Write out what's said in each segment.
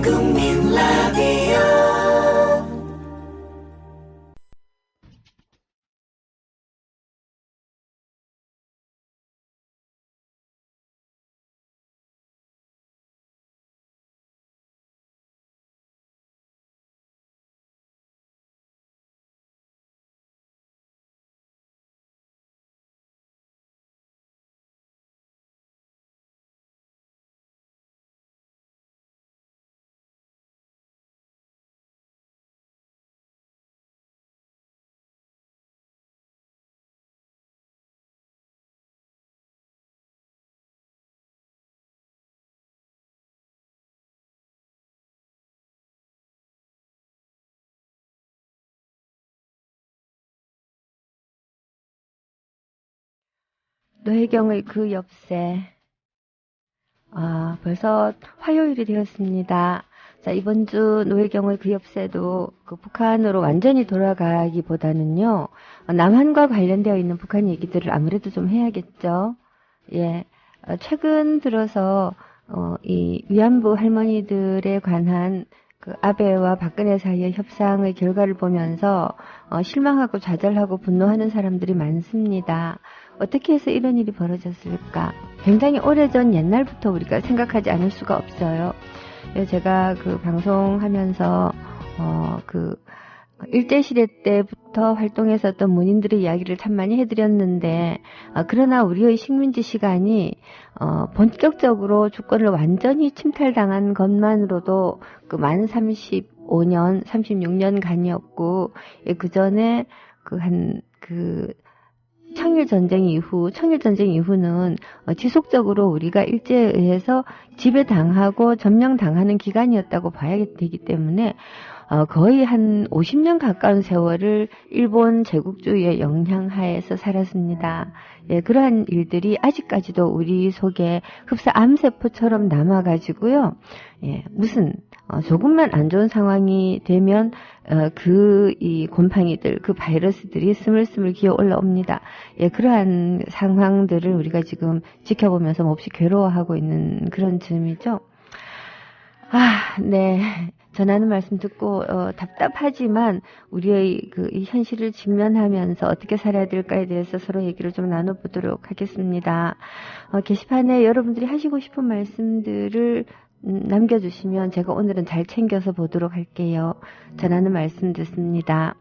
국민 라디오 노혜경의 그 엽새. 벌써 화요일이 되었습니다. 자, 이번 주 노혜경의 그 엽새도 그 북한으로 완전히 돌아가기보다는요, 남한과 관련되어 있는 북한 얘기들을 아무래도 좀 해야겠죠. 예. 최근 들어서, 이 위안부 할머니들에 관한 그 아베와 박근혜 사이의 협상의 결과를 보면서, 실망하고 좌절하고 분노하는 사람들이 많습니다. 어떻게 해서 이런 일이 벌어졌을까? 굉장히 오래전 옛날부터 우리가 생각하지 않을 수가 없어요. 제가 그 방송하면서 그 일제시대 때부터 활동했었던 문인들의 이야기를 참 많이 해드렸는데, 그러나 우리의 식민지 시간이 본격적으로 주권을 완전히 침탈당한 것만으로도 그 만 35년, 36년간이었고, 그 전에 청일전쟁 이후는 지속적으로 우리가 일제에 의해서 지배당하고 점령당하는 기간이었다고 봐야 되기 때문에 거의 한 50년 가까운 세월을 일본 제국주의의 영향하에서 살았습니다. 예, 그러한 일들이 아직까지도 우리 속에 흡사 암세포처럼 남아가지고요. 예, 무슨 조금만 안 좋은 상황이 되면 이 곰팡이들, 그 바이러스들이 스물스물 기어 올라옵니다. 예, 그러한 상황들을 우리가 지금 지켜보면서 몹시 괴로워하고 있는 그런 즈음이죠. 네. 전하는 말씀 듣고 답답하지만 우리의 이 현실을 직면하면서 어떻게 살아야 될까에 대해서 서로 얘기를 좀 나눠보도록 하겠습니다. 게시판에 여러분들이 하시고 싶은 말씀들을 남겨주시면 제가 오늘은 잘 챙겨서 보도록 할게요. 전하는 말씀 듣습니다.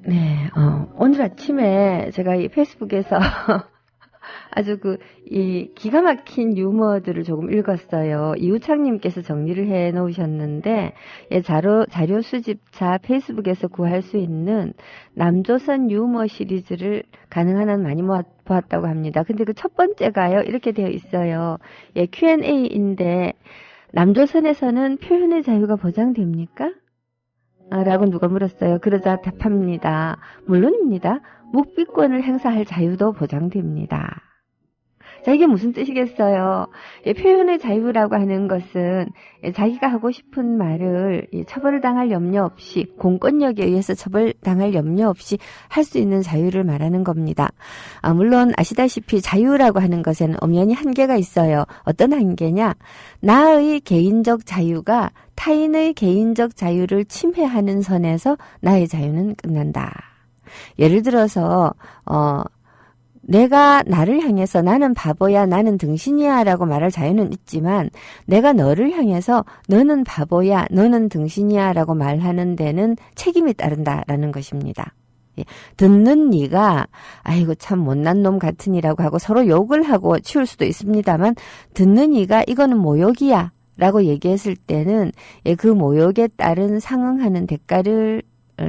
네, 오늘 아침에 제가 이 페이스북에서 아주 이 기가 막힌 유머들을 조금 읽었어요. 이우창님께서 정리를 해 놓으셨는데, 예, 자료 수집차 페이스북에서 구할 수 있는 남조선 유머 시리즈를 가능한 한 많이 보았다고 합니다. 근데 그 첫 번째가요, 이렇게 되어 있어요. 예, Q&A인데, 남조선에서는 표현의 자유가 보장됩니까? 라고 누가 물었어요. 그러자 답합니다. 물론입니다. 묵비권을 행사할 자유도 보장됩니다. 자, 이게 무슨 뜻이겠어요? 표현의 자유라고 하는 것은 자기가 하고 싶은 말을 처벌을 당할 염려 없이, 공권력에 의해서 처벌당할 염려 없이 할 수 있는 자유를 말하는 겁니다. 물론 아시다시피 자유라고 하는 것에는 엄연히 한계가 있어요. 어떤 한계냐? 나의 개인적 자유가 타인의 개인적 자유를 침해하는 선에서 나의 자유는 끝난다. 예를 들어서 내가 나를 향해서 나는 바보야, 나는 등신이야 라고 말할 자유는 있지만, 내가 너를 향해서 너는 바보야, 너는 등신이야 라고 말하는 데는 책임이 따른다라는 것입니다. 듣는 네가 아이고 참 못난 놈 같으니라고 하고 서로 욕을 하고 치울 수도 있습니다만, 듣는 네가 이거는 모욕이야 라고 얘기했을 때는 그 모욕에 따른 상응하는 대가를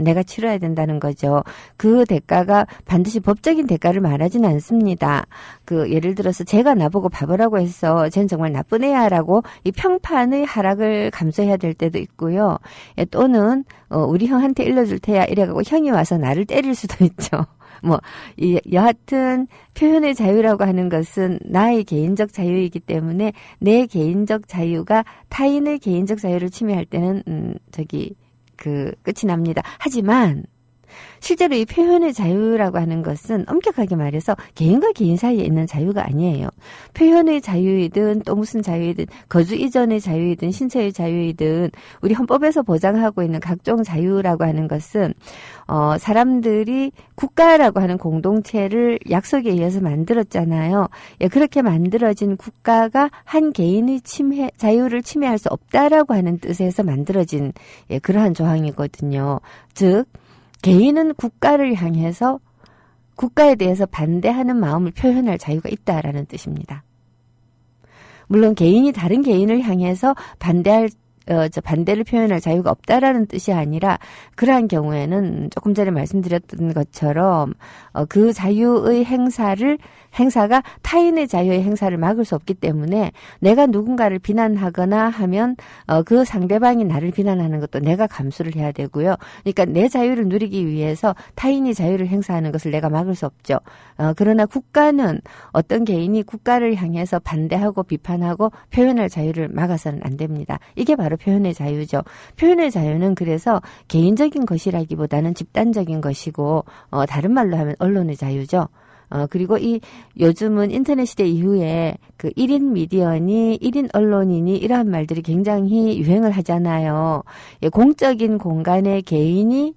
내가 치러야 된다는 거죠. 그 대가가 반드시 법적인 대가를 말하진 않습니다. 예를 들어서 제가 나보고 바보라고 해서 쟨 정말 나쁜 애야라고 이 평판의 하락을 감수해야 될 때도 있고요. 또는 우리 형한테 일러줄 테야 이래가고 형이 와서 나를 때릴 수도 있죠. 여하튼 표현의 자유라고 하는 것은 나의 개인적 자유이기 때문에 내 개인적 자유가 타인의 개인적 자유를 침해할 때는 끝이 납니다. 하지만 실제로 이 표현의 자유라고 하는 것은 엄격하게 말해서 개인과 개인 사이에 있는 자유가 아니에요. 표현의 자유이든 또 무슨 자유이든 거주 이전의 자유이든 신체의 자유이든 우리 헌법에서 보장하고 있는 각종 자유라고 하는 것은 사람들이 국가라고 하는 공동체를 약속에 의해서 만들었잖아요. 예, 그렇게 만들어진 국가가 한 개인의 자유를 침해할 수 없다라고 하는 뜻에서 만들어진 그러한 조항이거든요. 즉 개인은 국가를 향해서 국가에 대해서 반대하는 마음을 표현할 자유가 있다라는 뜻입니다. 물론 개인이 다른 개인을 향해서 반대를 표현할 자유가 없다라는 뜻이 아니라 그러한 경우에는 조금 전에 말씀드렸던 것처럼 그 자유의 행사가 타인의 자유의 행사를 막을 수 없기 때문에 내가 누군가를 비난하거나 하면 그 상대방이 나를 비난하는 것도 내가 감수를 해야 되고요. 그러니까 내 자유를 누리기 위해서 타인이 자유를 행사하는 것을 내가 막을 수 없죠. 그러나 국가는 어떤 개인이 국가를 향해서 반대하고 비판하고 표현할 자유를 막아서는 안 됩니다. 이게 바로 표현의 자유죠. 표현의 자유는 그래서 개인적인 것이라기보다는 집단적인 것이고 다른 말로 하면 언론의 자유죠. 그리고 요즘은 인터넷 시대 이후에 그 1인 미디어니 1인 언론이니 이러한 말들이 굉장히 유행을 하잖아요. 공적인 공간에 개인이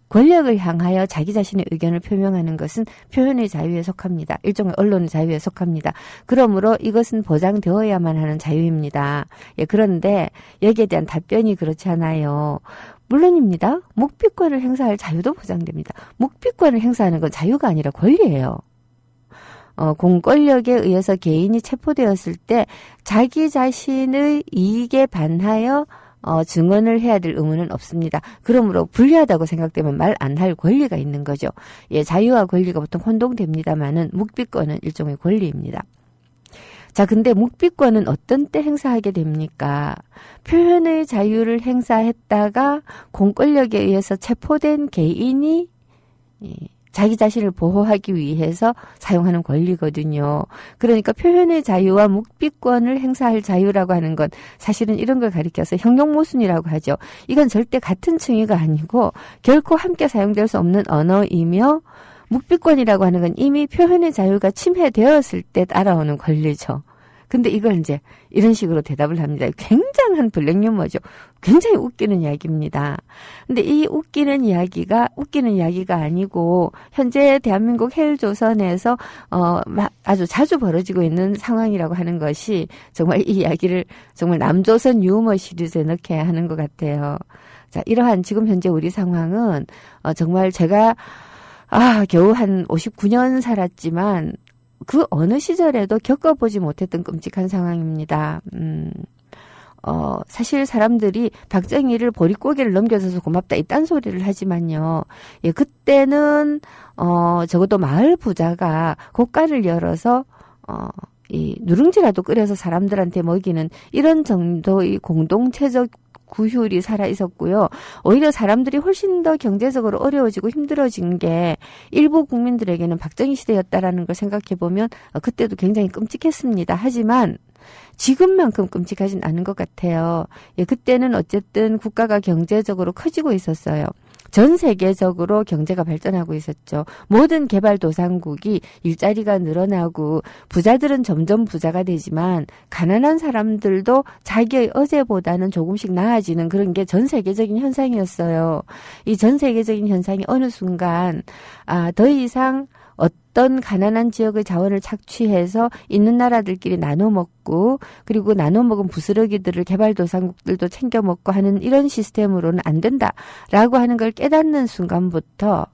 권력을 향하여 자기 자신의 의견을 표명하는 것은 표현의 자유에 속합니다. 일종의 언론의 자유에 속합니다. 그러므로 이것은 보장되어야만 하는 자유입니다. 그런데 여기에 대한 답변이 그렇지 않아요. 물론입니다. 묵비권을 행사할 자유도 보장됩니다. 묵비권을 행사하는 건 자유가 아니라 권리예요. 공권력에 의해서 개인이 체포되었을 때 자기 자신의 이익에 반하여 증언을 해야 될 의무는 없습니다. 그러므로 불리하다고 생각되면 말 안 할 권리가 있는 거죠. 자유와 권리가 보통 혼동됩니다만은 묵비권은 일종의 권리입니다. 자, 근데 묵비권은 어떤 때 행사하게 됩니까? 표현의 자유를 행사했다가 공권력에 의해서 체포된 개인이 자기 자신을 보호하기 위해서 사용하는 권리거든요. 그러니까 표현의 자유와 묵비권을 행사할 자유라고 하는 건 사실은 이런 걸 가리켜서 형용모순이라고 하죠. 이건 절대 같은 층위가 아니고 결코 함께 사용될 수 없는 언어이며 묵비권이라고 하는 건 이미 표현의 자유가 침해되었을 때 따라오는 권리죠. 근데 이걸 이제 이런 식으로 대답을 합니다. 굉장한 블랙 유머죠. 굉장히 웃기는 이야기입니다. 근데 이 웃기는 이야기가 아니고 현재 대한민국 헬조선에서 아주 자주 벌어지고 있는 상황이라고 하는 것이 정말 이 이야기를 정말 남조선 유머 시리즈에 넣게 하는 것 같아요. 자, 이러한 지금 현재 우리 상황은 정말 제가 겨우 한 59년 살았지만 그 어느 시절에도 겪어보지 못했던 끔찍한 상황입니다. 사실 사람들이 박정희를 보릿고개를 넘겨줘서 고맙다 이딴 소리를 하지만요. 그때는 적어도 마을 부자가 곶가를 열어서 이 누룽지라도 끓여서 사람들한테 먹이는 이런 정도의 공동체적 구휼이 살아 있었고요. 오히려 사람들이 훨씬 더 경제적으로 어려워지고 힘들어진 게 일부 국민들에게는 박정희 시대였다라는 걸 생각해 보면 그때도 굉장히 끔찍했습니다. 하지만 지금만큼 끔찍하진 않은 것 같아요. 그때는 어쨌든 국가가 경제적으로 커지고 있었어요. 전 세계적으로 경제가 발전하고 있었죠. 모든 개발도상국이 일자리가 늘어나고 부자들은 점점 부자가 되지만 가난한 사람들도 자기의 어제보다는 조금씩 나아지는 그런 게 전 세계적인 현상이었어요. 이 전 세계적인 현상이 어느 순간 더 이상 어떤 가난한 지역의 자원을 착취해서 있는 나라들끼리 나눠 먹고 그리고 나눠 먹은 부스러기들을 개발도상국들도 챙겨 먹고 하는 이런 시스템으로는 안 된다라고 하는 걸 깨닫는 순간부터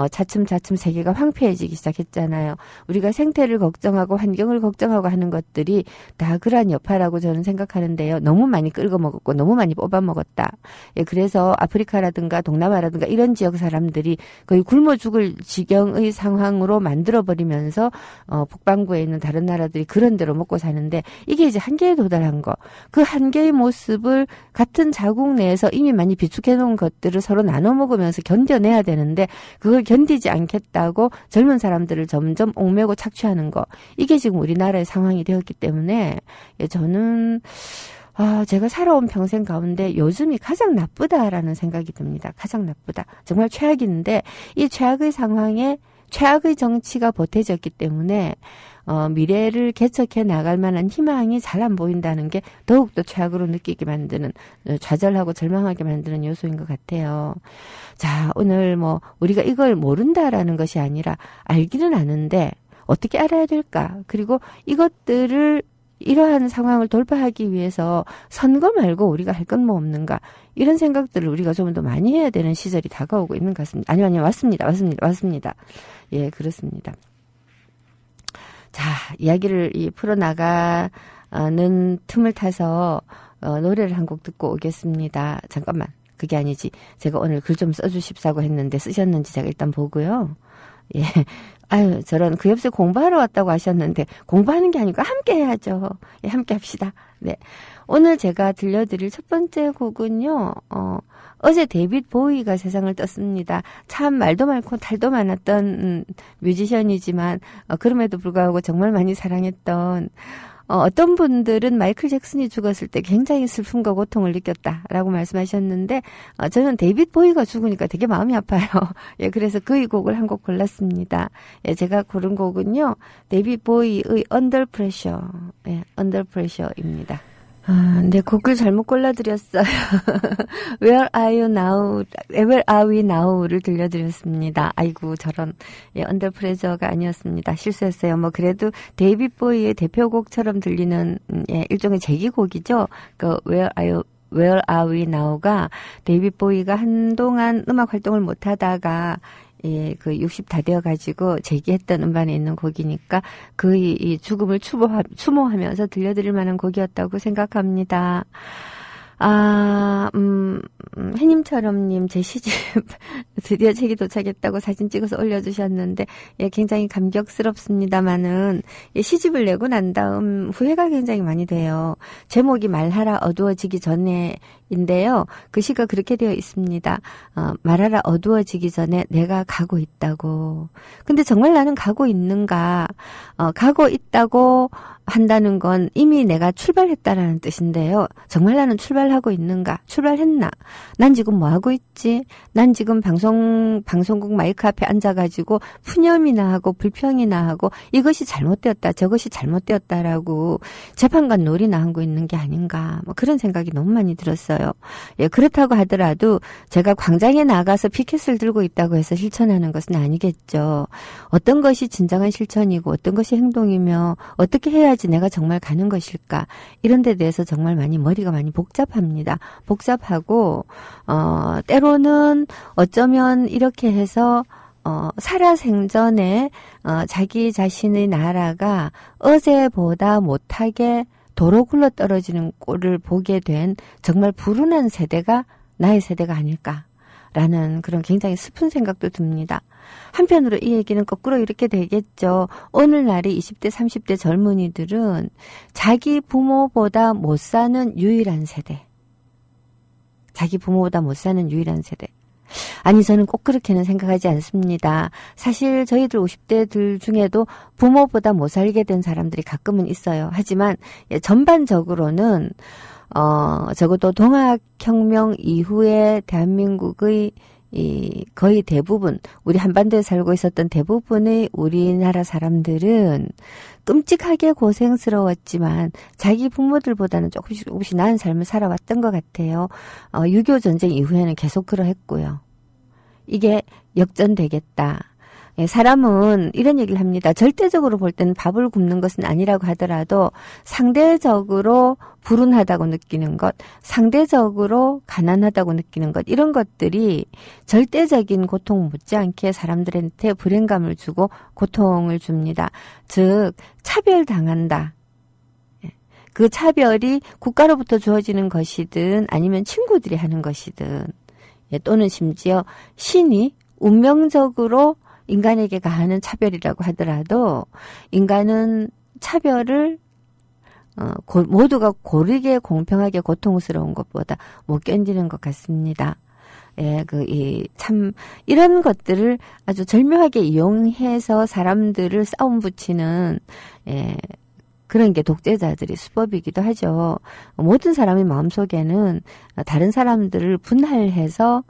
차츰차츰 세계가 황폐해지기 시작했잖아요. 우리가 생태를 걱정하고 환경을 걱정하고 하는 것들이 다 그러한 여파라고 저는 생각하는데요. 너무 많이 끌고 먹었고 너무 많이 뽑아 먹었다. 그래서 아프리카라든가 동남아라든가 이런 지역 사람들이 거의 굶어 죽을 지경의 상황으로 만들어버리면서 북반구에 있는 다른 나라들이 그런 대로 먹고 사는데 이게 이제 한계에 도달한 거. 그 한계의 모습을 같은 자국 내에서 이미 많이 비축해 놓은 것들을 서로 나눠 먹으면서 견뎌내야 되는데 그걸 견디지 않겠다고 젊은 사람들을 점점 옥매고 착취하는 거. 이게 지금 우리나라의 상황이 되었기 때문에 저는 제가 살아온 평생 가운데 요즘이 가장 나쁘다라는 생각이 듭니다. 가장 나쁘다. 정말 최악인데 이 최악의 상황에 최악의 정치가 보태졌기 때문에 미래를 개척해 나갈 만한 희망이 잘 안 보인다는 게 더욱더 최악으로 느끼게 만드는, 좌절하고 절망하게 만드는 요소인 것 같아요. 자, 오늘 우리가 이걸 모른다라는 것이 아니라 알기는 아는데 어떻게 알아야 될까? 그리고 이것들을 이러한 상황을 돌파하기 위해서 선거 말고 우리가 할 건 뭐 없는가? 이런 생각들을 우리가 좀 더 많이 해야 되는 시절이 다가오고 있는 것 같습니다. 아니요, 맞습니다. 예, 그렇습니다. 자, 이야기를 풀어나가는 틈을 타서 노래를 한 곡 듣고 오겠습니다. 잠깐만, 그게 아니지. 제가 오늘 글 좀 써주십사고 했는데 쓰셨는지 제가 일단 보고요. 예. 아유, 저런, 그 옆에 공부하러 왔다고 하셨는데, 공부하는 게 아니고 함께 해야죠. 예, 함께 합시다. 네. 오늘 제가 들려드릴 첫 번째 곡은요, 어제 데이빗 보이가 세상을 떴습니다. 참 말도 많고 탈도 많았던, 뮤지션이지만, 그럼에도 불구하고 정말 많이 사랑했던, 어떤 분들은 마이클 잭슨이 죽었을 때 굉장히 슬픔과 고통을 느꼈다라고 말씀하셨는데 저는 데이빗 보이가 죽으니까 되게 마음이 아파요. 예, 그래서 그의 곡을 한 곡 골랐습니다. 예, 제가 고른 곡은요. 데이빗 보이의 Under Pressure. 예, Under Pressure입니다. 네, 곡을 잘못 골라드렸어요. Where are we now를 들려드렸습니다. 아이고, 저런, 예, Under Pressure가 아니었습니다. 실수했어요. 그래도 데이빗 보이의 대표곡처럼 들리는, 예, 일종의 재기곡이죠. Where are we now가 데이빗 보이가 한동안 음악 활동을 못 하다가 예, 60 다 되어가지고 재기했던 음반에 있는 곡이니까 그의 이 죽음을 추모하면서 들려드릴 만한 곡이었다고 생각합니다. 해님처럼님 제 시집 드디어 책이 도착했다고 사진 찍어서 올려주셨는데 예, 굉장히 감격스럽습니다만은 예, 시집을 내고 난 다음 후회가 굉장히 많이 돼요. 제목이 말하라 어두워지기 전에인데요. 그 시가 그렇게 되어 있습니다. 말하라 어두워지기 전에 내가 가고 있다고. 근데 정말 나는 가고 있는가? 가고 있다고 한다는 건 이미 내가 출발했다라는 뜻인데요. 정말 나는 출발하고 있는가? 출발했나? 난 지금 뭐 하고 있지? 난 지금 방송국 마이크 앞에 앉아가지고 푸념이나 하고 불평이나 하고 이것이 잘못되었다, 저것이 잘못되었다라고 재판관 놀이나 하고 있는 게 아닌가? 그런 생각이 너무 많이 들었어요. 예, 그렇다고 하더라도 제가 광장에 나가서 피켓을 들고 있다고 해서 실천하는 것은 아니겠죠. 어떤 것이 진정한 실천이고 어떤 것이 행동이며 어떻게 해야지 내가 정말 가는 것일까? 이런 데 대해서 정말 머리가 많이 복잡합니다. 복잡하고 때로는 어쩌면 이렇게 해서 살아생전에 자기 자신의 나라가 어제보다 못하게 도로 굴러떨어지는 꼴을 보게 된 정말 불운한 세대가 나의 세대가 아닐까라는 그런 굉장히 슬픈 생각도 듭니다. 한편으로 이 얘기는 거꾸로 이렇게 되겠죠. 오늘날의 20대, 30대 젊은이들은 자기 부모보다 못 사는 유일한 세대. 자기 부모보다 못 사는 유일한 세대. 아니, 저는 꼭 그렇게는 생각하지 않습니다. 사실 저희들 50대들 중에도 부모보다 못 살게 된 사람들이 가끔은 있어요. 하지만 전반적으로는 적어도 동학혁명 이후에 대한민국의 거의 대부분, 우리 한반도에 살고 있었던 대부분의 우리나라 사람들은 끔찍하게 고생스러웠지만 자기 부모들보다는 조금씩 나은 삶을 살아왔던 것 같아요. 6.25 전쟁 이후에는 계속 그러했고요. 이게 역전되겠다. 사람은 이런 얘기를 합니다. 절대적으로 볼 때는 밥을 굶는 것은 아니라고 하더라도 상대적으로 불운하다고 느끼는 것, 상대적으로 가난하다고 느끼는 것, 이런 것들이 절대적인 고통 못지않게 사람들한테 불행감을 주고 고통을 줍니다. 즉 차별당한다. 그 차별이 국가로부터 주어지는 것이든 아니면 친구들이 하는 것이든 또는 심지어 신이 운명적으로 인간에게 가하는 차별이라고 하더라도 인간은 차별을 모두가 고르게 공평하게 고통스러운 것보다 못 견디는 것 같습니다. 예, 참, 이런 것들을 아주 절묘하게 이용해서 사람들을 싸움 붙이는, 예, 그런 게 독재자들의 수법이기도 하죠. 모든 사람의 마음속에는 다른 사람들을 분할해서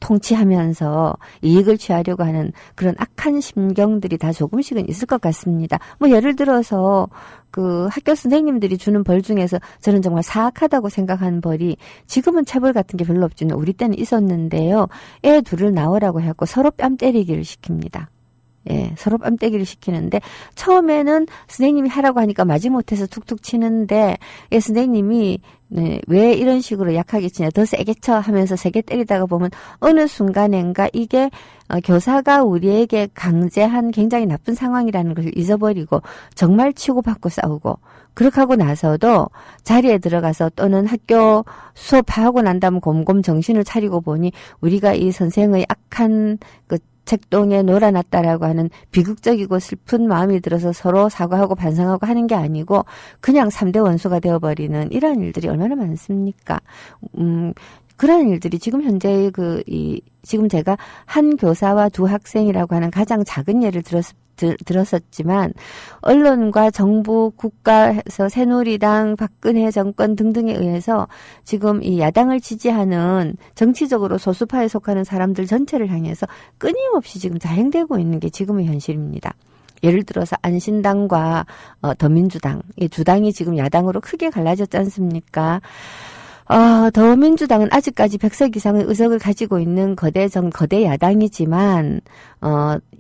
통치하면서 이익을 취하려고 하는 그런 악한 심경들이 다 조금씩은 있을 것 같습니다. 뭐 예를 들어서 그 학교 선생님들이 주는 벌 중에서 저는 정말 사악하다고 생각하는 벌이 지금은 체벌 같은 게 별로 없지만 우리 때는 있었는데요. 애 둘을 나오라고 해갖고 서로 뺨 때리기를 시킵니다. 예, 서로 뺨때기를 시키는데 처음에는 선생님이 하라고 하니까 마지못해서 툭툭 치는데 예, 선생님이 네, 왜 이런 식으로 약하게 치냐 더 세게 쳐 하면서 세게 때리다가 보면 어느 순간엔가 이게 교사가 우리에게 강제한 굉장히 나쁜 상황이라는 것을 잊어버리고 정말 치고받고 싸우고 그렇게 하고 나서도 자리에 들어가서 또는 학교 수업하고 난 다음 곰곰 정신을 차리고 보니 우리가 이 선생의 악한 그 책동에 놀아놨다라고 하는 비극적이고 슬픈 마음이 들어서 서로 사과하고 반성하고 하는 게 아니고 그냥 3대 원수가 되어버리는 이런 일들이 얼마나 많습니까? 그런 일들이 지금 현재 지금 제가 한 교사와 두 학생이라고 하는 가장 작은 예를 들었었지만 언론과 정부, 국가에서 새누리당, 박근혜 정권 등등에 의해서 지금 이 야당을 지지하는 정치적으로 소수파에 속하는 사람들 전체를 향해서 끊임없이 지금 자행되고 있는 게 지금의 현실입니다. 예를 들어서 안신당과 더민주당 이 두 당이 지금 야당으로 크게 갈라졌지 않습니까? 더민주당은 아직까지 100석 이상의 의석을 가지고 있는 거대 야당이지만,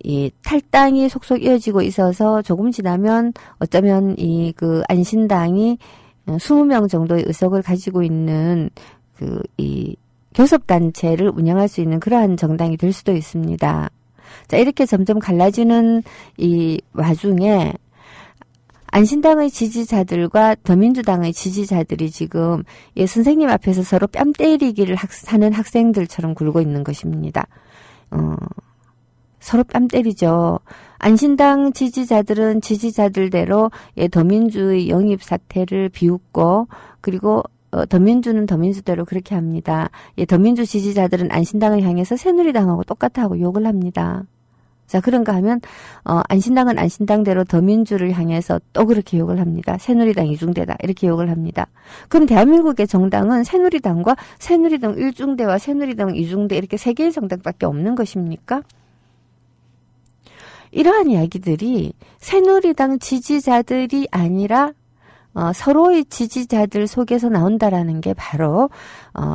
이 탈당이 속속 이어지고 있어서 조금 지나면 어쩌면 안신당이 20명 정도의 의석을 가지고 있는 이 교섭단체를 운영할 수 있는 그러한 정당이 될 수도 있습니다. 자, 이렇게 점점 갈라지는 이 와중에 안신당의 지지자들과 더민주당의 지지자들이 지금 선생님 앞에서 서로 뺨 때리기를 하는 학생들처럼 굴고 있는 것입니다. 서로 뺨 때리죠. 안신당 지지자들은 지지자들대로 더민주의 영입 사태를 비웃고 그리고 더민주는 더민주대로 그렇게 합니다. 더민주 지지자들은 안신당을 향해서 새누리당하고 똑같아 하고 욕을 합니다. 자, 그런가 하면, 안신당은 안신당대로 더민주를 향해서 또 그렇게 욕을 합니다. 새누리당 이중대다. 이렇게 욕을 합니다. 그럼 대한민국의 정당은 새누리당과 새누리당 1중대와 새누리당 2중대 이렇게 세 개의 정당밖에 없는 것입니까? 이러한 이야기들이 새누리당 지지자들이 아니라 서로의 지지자들 속에서 나온다라는 게 바로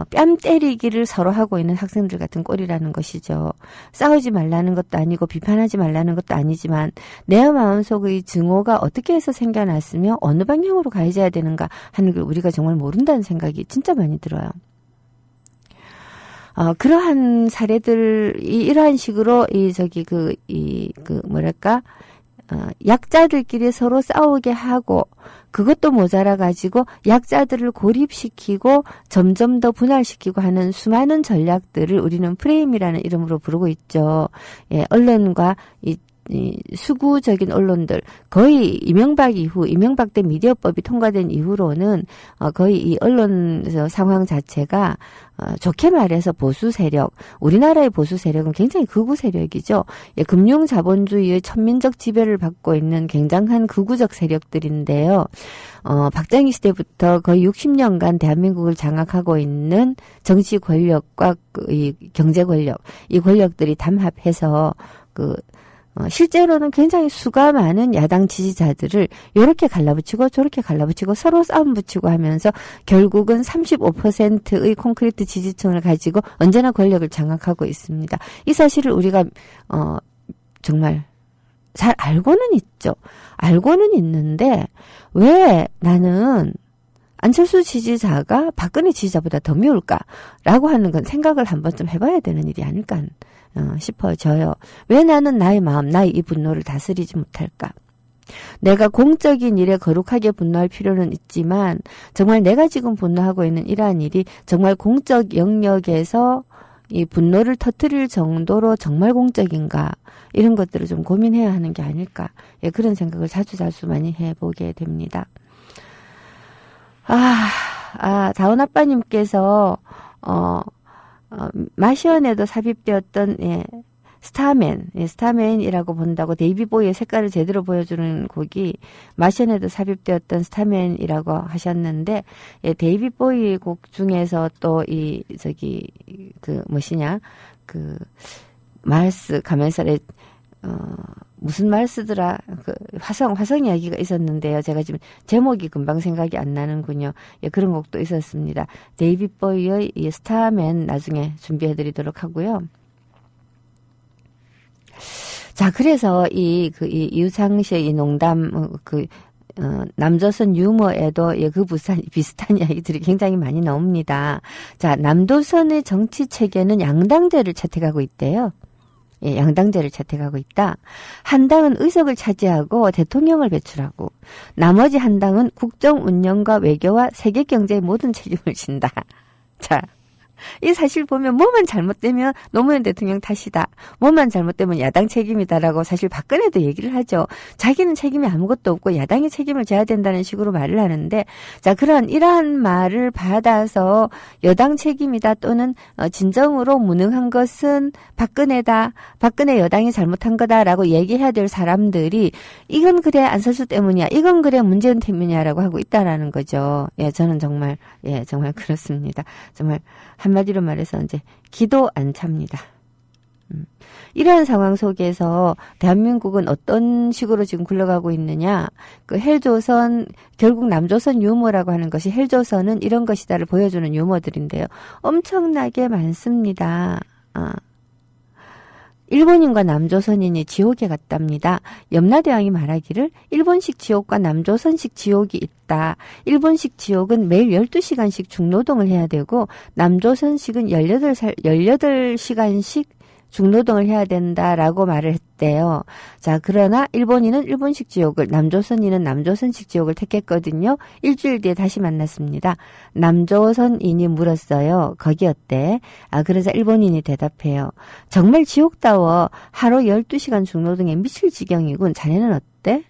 뺨 때리기를 서로 하고 있는 학생들 같은 꼴이라는 것이죠. 싸우지 말라는 것도 아니고 비판하지 말라는 것도 아니지만 내 마음속의 증오가 어떻게 해서 생겨났으며 어느 방향으로 가해져야 되는가 하는 걸 우리가 정말 모른다는 생각이 진짜 많이 들어요. 그러한 사례들이 이러한 식으로 약자들끼리 서로 싸우게 하고 그것도 모자라 가지고 약자들을 고립시키고 점점 더 분할시키고 하는 수많은 전략들을 우리는 프레임이라는 이름으로 부르고 있죠. 예, 언론과 이 수구적인 언론들 거의 이명박 때 미디어법이 통과된 이후로는 거의 이 언론 상황 자체가 좋게 말해서 보수 세력, 우리나라의 보수 세력은 굉장히 극우 세력이죠. 예, 금융 자본주의의 천민적 지배를 받고 있는 굉장한 극우적 세력들인데요. 박정희 시대부터 거의 60년간 대한민국을 장악하고 있는 정치 권력과 이 경제 권력, 이 권력들이 담합해서 실제로는 굉장히 수가 많은 야당 지지자들을 이렇게 갈라붙이고 저렇게 갈라붙이고 서로 싸움 붙이고 하면서 결국은 35%의 콘크리트 지지층을 가지고 언제나 권력을 장악하고 있습니다. 이 사실을 우리가 정말 잘 알고는 있죠. 알고는 있는데 왜 나는 안철수 지지자가 박근혜 지지자보다 더 미울까라고 하는 건 생각을 한 번쯤 해봐야 되는 일이 아닐까 싶어져요. 왜 나는 나의 마음, 나의 이 분노를 다스리지 못할까? 내가 공적인 일에 거룩하게 분노할 필요는 있지만 정말 내가 지금 분노하고 있는 이러한 일이 정말 공적 영역에서 이 분노를 터뜨릴 정도로 정말 공적인가? 이런 것들을 좀 고민해야 하는 게 아닐까? 예, 그런 생각을 자주 많이 해보게 됩니다. 다운 아빠님께서 마시언에도 삽입되었던 스타맨이라고 본다고 데이비 보이의 색깔을 제대로 보여주는 곡이 마션에도 삽입되었던 스타맨이라고 하셨는데, 예, 데이비 보이 곡 중에서 또 말스 가면설에 무슨 말 쓰더라. 화성 이야기가 있었는데요. 제가 지금 제목이 금방 생각이 안 나는군요. 예, 그런 곡도 있었습니다. 데이비 보이의 이 스타맨 나중에 준비해드리도록 하고요. 자, 그래서 이유창 씨의 이 농담, 남조선 유머에도 비슷한 이야기들이 굉장히 많이 나옵니다. 자, 남조선의 정치 체계는 양당제를 채택하고 있대요. 예, 양당제를 채택하고 있다. 한 당은 의석을 차지하고 대통령을 배출하고 나머지 한 당은 국정 운영과 외교와 세계 경제의 모든 책임을 진다. 자, 이 사실 보면 뭐만 잘못되면 노무현 대통령 탓이다. 뭐만 잘못되면 야당 책임이다라고 사실 박근혜도 얘기를 하죠. 자기는 책임이 아무것도 없고 야당이 책임을 져야 된다는 식으로 말을 하는데, 자, 이러한 말을 받아서 여당 책임이다 또는 진정으로 무능한 것은 박근혜다. 박근혜 여당이 잘못한 거다라고 얘기해야 될 사람들이 이건 그래 안철수 때문이야. 이건 그래 문재인 때문이야라고 하고 있다라는 거죠. 예, 저는 정말 그렇습니다. 정말 한마디로 말해서 이제 기도 안 찹니다. 이러한 상황 속에서 대한민국은 어떤 식으로 지금 굴러가고 있느냐. 헬조선, 결국 남조선 유머라고 하는 것이 헬조선은 이런 것이다를 보여주는 유머들인데요. 엄청나게 많습니다. 일본인과 남조선인이 지옥에 갔답니다. 염라대왕이 말하기를 일본식 지옥과 남조선식 지옥이 있다. 일본식 지옥은 매일 12시간씩 중노동을 해야 되고 남조선식은 18시간씩 중노동을 해야 된다라고 말을 했대요. 자, 그러나 일본인은 일본식 지옥을, 남조선인은 남조선식 지옥을 택했거든요. 일주일 뒤에 다시 만났습니다. 남조선인이 물었어요. 거기 어때? 그래서 일본인이 대답해요. 정말 지옥다워. 하루 12시간 중노동에 미칠 지경이군. 자네는 어때?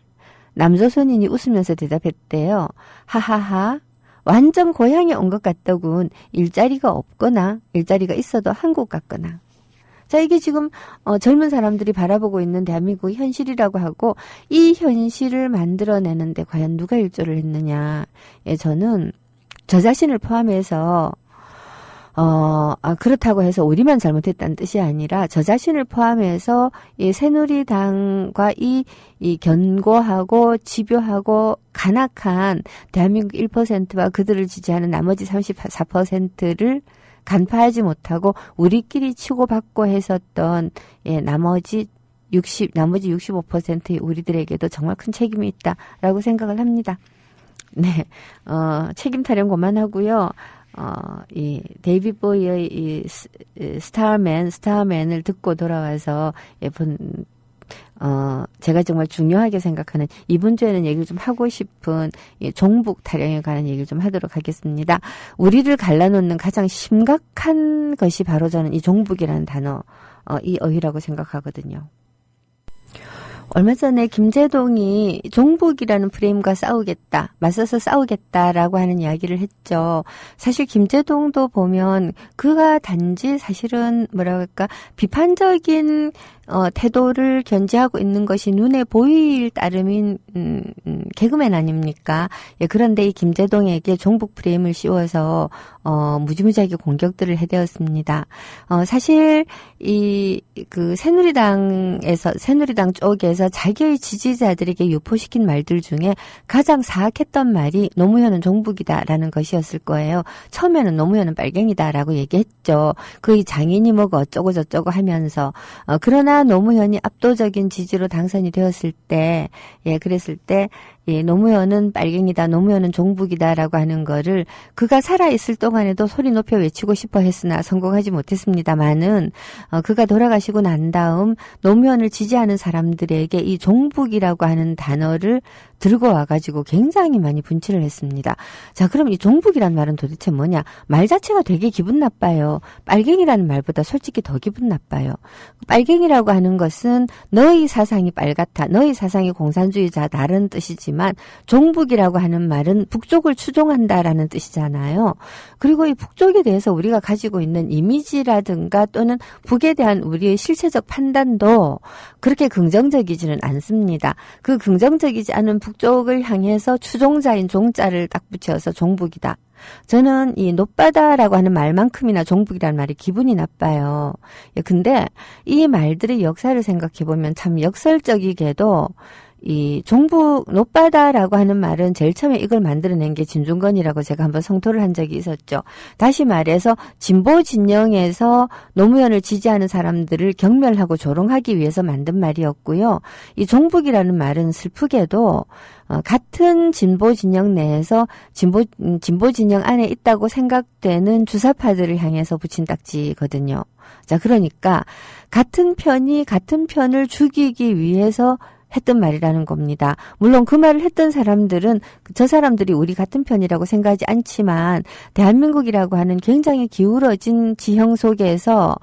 남조선인이 웃으면서 대답했대요. 하하하. 완전 고향에 온 것 같더군. 일자리가 없거나 일자리가 있어도 한국 같거나. 자, 이게 지금 젊은 사람들이 바라보고 있는 대한민국의 현실이라고 하고, 이 현실을 만들어내는데 과연 누가 일조를 했느냐. 예, 저는 저 자신을 포함해서 그렇다고 해서 우리만 잘못했다는 뜻이 아니라 저 자신을 포함해서 이 새누리당과 이 견고하고 집요하고 간악한 대한민국 1%와 그들을 지지하는 나머지 34%를 간파하지 못하고 우리끼리 치고받고 했었던 나머지 65%의 우리들에게도 정말 큰 책임이 있다라고 생각을 합니다. 네, 책임 타령 그만하고요. 이 데이비 보이의 이 스타맨을 듣고 돌아와서 제가 정말 중요하게 생각하는 이번 주에는 얘기를 좀 하고 싶은 종북 타령에 관한 얘기를 좀 하도록 하겠습니다. 우리를 갈라놓는 가장 심각한 것이 바로 저는 이 종북이라는 단어, 이 어휘라고 생각하거든요. 얼마 전에 김제동이 종북이라는 프레임과 맞서서 싸우겠다라고 하는 이야기를 했죠. 사실 김제동도 보면 그가 단지 사실은 비판적인 태도를 견지하고 있는 것이 눈에 보일 따름인 개그맨 아닙니까? 예, 그런데 이 김제동에게 종북 프레임을 씌워서 무지무지하게 공격들을 해대었습니다. 사실 새누리당 쪽에서 자기의 지지자들에게 유포시킨 말들 중에 가장 사악했던 말이 노무현은 종북이다라는 것이었을 거예요. 처음에는 노무현은 빨갱이다라고 얘기했죠. 그의 장인이 뭐고 어쩌고 저쩌고 하면서 그러나 노무현이 압도적인 지지로 당선이 되었을 때, 그랬을 때, 노무현은 빨갱이다, 노무현은 종북이다라고 하는 거를 그가 살아있을 동안에도 소리 높여 외치고 싶어 했으나 성공하지 못했습니다만은, 그가 돌아가시고 난 다음 노무현을 지지하는 사람들에게 이 종북이라고 하는 단어를 들고 와가지고 굉장히 많이 분칠을 했습니다. 자, 그럼 이 종북이란 말은 도대체 뭐냐? 말 자체가 되게 기분 나빠요. 빨갱이라는 말보다 솔직히 더 기분 나빠요. 빨갱이라고 하는 것은 너희 사상이 빨갛다, 너희 사상이 공산주의자다라는 뜻이지만 종북이라고 하는 말은 북쪽을 추종한다라는 뜻이잖아요. 그리고 이 북쪽에 대해서 우리가 가지고 있는 이미지라든가 또는 북에 대한 우리의 실체적 판단도 그렇게 긍정적이지는 않습니다. 그 긍정적이지 않은 북쪽을 향해서 추종자인 종자를 딱 붙여서 종북이다. 저는 이 노빠다라고 하는 말만큼이나 종북이라는 말이 기분이 나빠요. 근데 이 말들의 역사를 생각해보면 참 역설적이게도 이 종북 노빠다라고 하는 말은 제일 처음에 이걸 만들어낸 게 진중권이라고 제가 한번 성토를 한 적이 있었죠. 다시 말해서 진보 진영에서 노무현을 지지하는 사람들을 경멸하고 조롱하기 위해서 만든 말이었고요. 이 종북이라는 말은 슬프게도 같은 진보 진영 내에서 진보 진영 안에 있다고 생각되는 주사파들을 향해서 붙인 딱지거든요. 자, 그러니까 같은 편이 같은 편을 죽이기 위해서 했던 말이라는 겁니다. 물론 그 말을 했던 사람들은 저 사람들이 우리 같은 편이라고 생각하지 않지만 대한민국이라고 하는 굉장히 기울어진 지형 속에서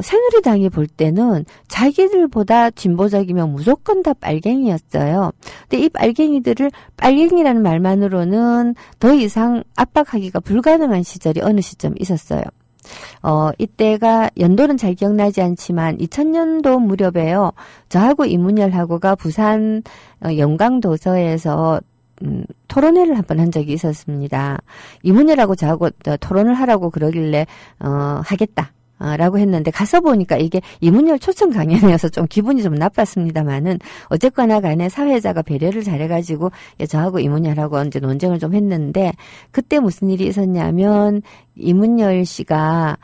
새누리당이 볼 때는 자기들보다 진보적이면 무조건 다 빨갱이였어요. 근데 이 빨갱이들을 빨갱이라는 말만으로는 더 이상 압박하기가 불가능한 시절이 어느 시점 있었어요. 이때가 연도는 잘 기억나지 않지만 2000년도 무렵에요. 저하고 이문열하고가 부산 영광도서에서 토론회를 한번 한 적이 있었습니다. 이문열하고 저하고 토론을 하라고 그러길래 하겠다. 라고 했는데 가서 보니까 이게 이문열 초청 강연이어서 좀 기분이 좀 나빴습니다만은 어쨌거나 간에 사회자가 배려를 잘해가지고 저하고 이문열하고 이제 논쟁을 좀 했는데 그때 무슨 일이 있었냐면 이문열 씨가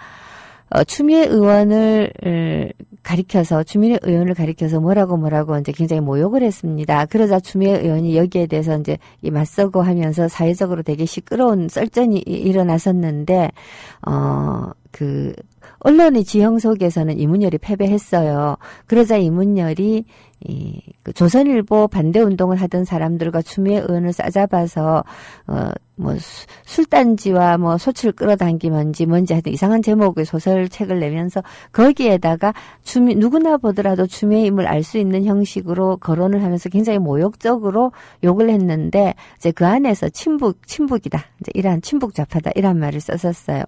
추미애 의원을 가리켜서 뭐라고 이제 굉장히 모욕을 했습니다. 그러자 추미애 의원이 여기에 대해서 이제 맞서고 하면서 사회적으로 되게 시끄러운 썰전이 일어났었는데, 언론의 지형 속에서는 이문열이 패배했어요. 그러자 이문열이 그 조선일보 반대 운동을 하던 사람들과 추미애 의원을 싸잡아서 술단지와 소치를 끌어당기면지 뭔지 하여튼 이상한 제목의 소설책을 내면서 거기에다가 누구나 보더라도 추미애임을 알 수 있는 형식으로 거론을 하면서 굉장히 모욕적으로 욕을 했는데 이제 그 안에서 친북이다. 이제 이러한 친북 좌파다 이런 말을 썼었어요.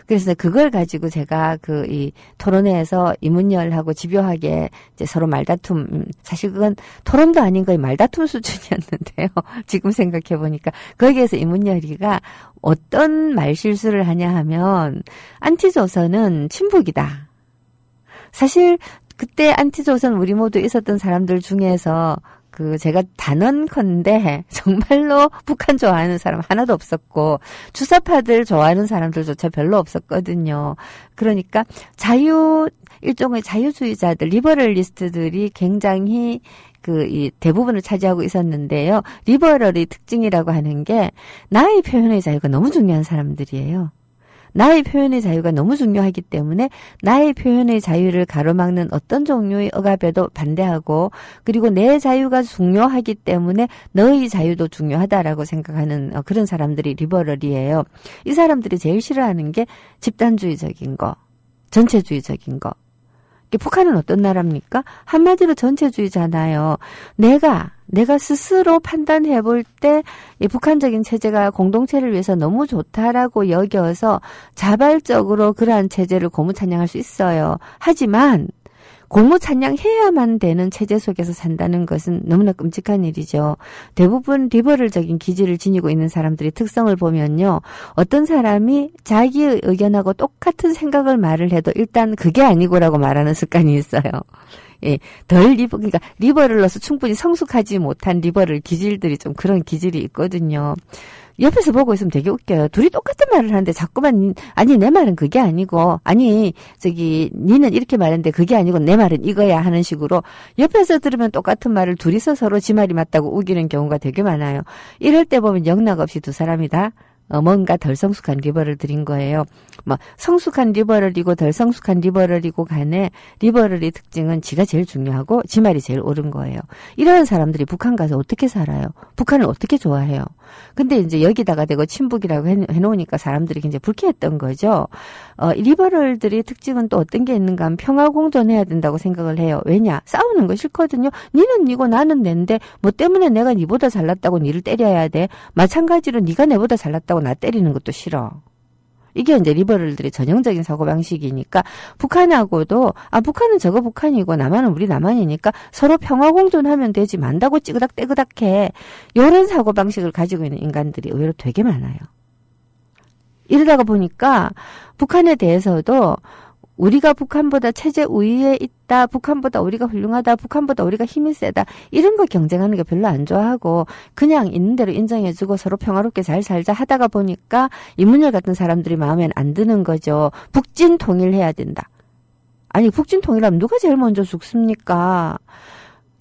그래서 그걸 가지고 제가 이 토론회에서 이문열하고 집요하게 이제 서로 말다툼, 사실 그건 토론도 아닌 거의 말다툼 수준이었는데요. 지금 생각해 보니까 거기에서 이문열이가 어떤 말실수를 하냐 하면 안티조선은 친북이다. 사실 그때 안티조선 우리 모두 있었던 사람들 중에서 제가 단언컨대 정말로 북한 좋아하는 사람 하나도 없었고 주사파들 좋아하는 사람들조차 별로 없었거든요. 그러니까 일종의 자유주의자들, 리버럴리스트들이 굉장히 이 대부분을 차지하고 있었는데요. 리버럴의 특징이라고 하는 게 나의 표현의 자유가 너무 중요한 사람들이에요. 나의 표현의 자유가 너무 중요하기 때문에 나의 표현의 자유를 가로막는 어떤 종류의 억압에도 반대하고 그리고 내 자유가 중요하기 때문에 너의 자유도 중요하다라고 생각하는 그런 사람들이 리버럴이에요. 이 사람들이 제일 싫어하는 게 집단주의적인 거, 전체주의적인 거. 북한은 어떤 나라입니까? 한마디로 전체주의잖아요. 내가 스스로 판단해 볼 때 이 북한적인 체제가 공동체를 위해서 너무 좋다라고 여겨서 자발적으로 그러한 체제를 고무찬양할 수 있어요. 하지만 고무찬양해야만 되는 체제 속에서 산다는 것은 너무나 끔찍한 일이죠. 대부분 리버럴적인 기질을 지니고 있는 사람들의 특성을 보면요. 어떤 사람이 자기의 의견하고 똑같은 생각을 말을 해도 일단 그게 아니고라고 말하는 습관이 있어요. 예, 그러니까 리버럴로서 충분히 성숙하지 못한 리버럴 기질들이 좀 그런 기질이 있거든요. 옆에서 보고 있으면 되게 웃겨요. 둘이 똑같은 말을 하는데 자꾸만 아니 내 말은 그게 아니고 아니 니는 이렇게 말했는데 그게 아니고 내 말은 이거야 하는 식으로 옆에서 들으면 똑같은 말을 둘이서 서로 지 말이 맞다고 우기는 경우가 되게 많아요. 이럴 때 보면 영락 없이 두 사람이 다 뭔가 덜 성숙한 리버럴들인 거예요. 뭐 성숙한 리버럴이고 덜 성숙한 리버럴이고 간에 리버럴의 특징은 지가 제일 중요하고 지 말이 제일 옳은 거예요. 이런 사람들이 북한 가서 어떻게 살아요? 북한을 어떻게 좋아해요? 근데 이제 여기다가 대고 친북이라고 해놓으니까 사람들이 굉장히 불쾌했던 거죠. 리버럴들의 특징은 또 어떤 게 있는가 하면 평화 공존해야 된다고 생각을 해요. 왜냐? 싸우는 거 싫거든요. 니는 니고 나는 낸데 뭐 때문에 내가 니보다 잘났다고 니를 때려야 돼. 마찬가지로 니가 내보다 잘났다고 나 때리는 것도 싫어. 이게 이제 리버럴들의 전형적인 사고방식이니까 북한하고도 북한은 저거 북한이고 남한은 우리 남한이니까 서로 평화공존하면 되지 만다고 찌그닥 떼그닥해. 이런 사고방식을 가지고 있는 인간들이 의외로 되게 많아요. 이러다가 보니까 북한에 대해서도 우리가 북한보다 체제 우위에 있다, 북한보다 우리가 훌륭하다, 북한보다 우리가 힘이 세다, 이런 거 경쟁하는 게 별로 안 좋아하고 그냥 있는 대로 인정해주고 서로 평화롭게 잘 살자 하다가 보니까 이문열 같은 사람들이 마음에 안 드는 거죠. 북진 통일해야 된다. 아니 북진 통일하면 누가 제일 먼저 죽습니까?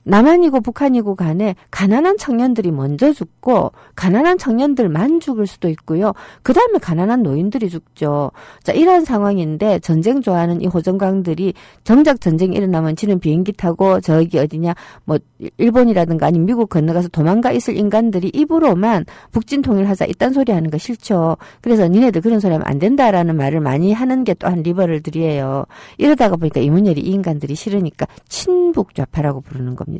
남한이고 북한이고 간에 가난한 청년들이 먼저 죽고 가난한 청년들만 죽을 수도 있고요. 그 다음에 가난한 노인들이 죽죠. 자, 이런 상황인데 전쟁 좋아하는 이 호정광들이 정작 전쟁이 일어나면 지는 비행기 타고 저기 어디냐 뭐 일본이라든가 아니면 미국 건너가서 도망가 있을 인간들이 입으로만 북진 통일하자 이딴 소리 하는 거 싫죠. 그래서 니네들 그런 소리 하면 안 된다라는 말을 많이 하는 게 또한 리버럴들이에요. 이러다가 보니까 이문열이 이 인간들이 싫으니까 친북 좌파라고 부르는 겁니다.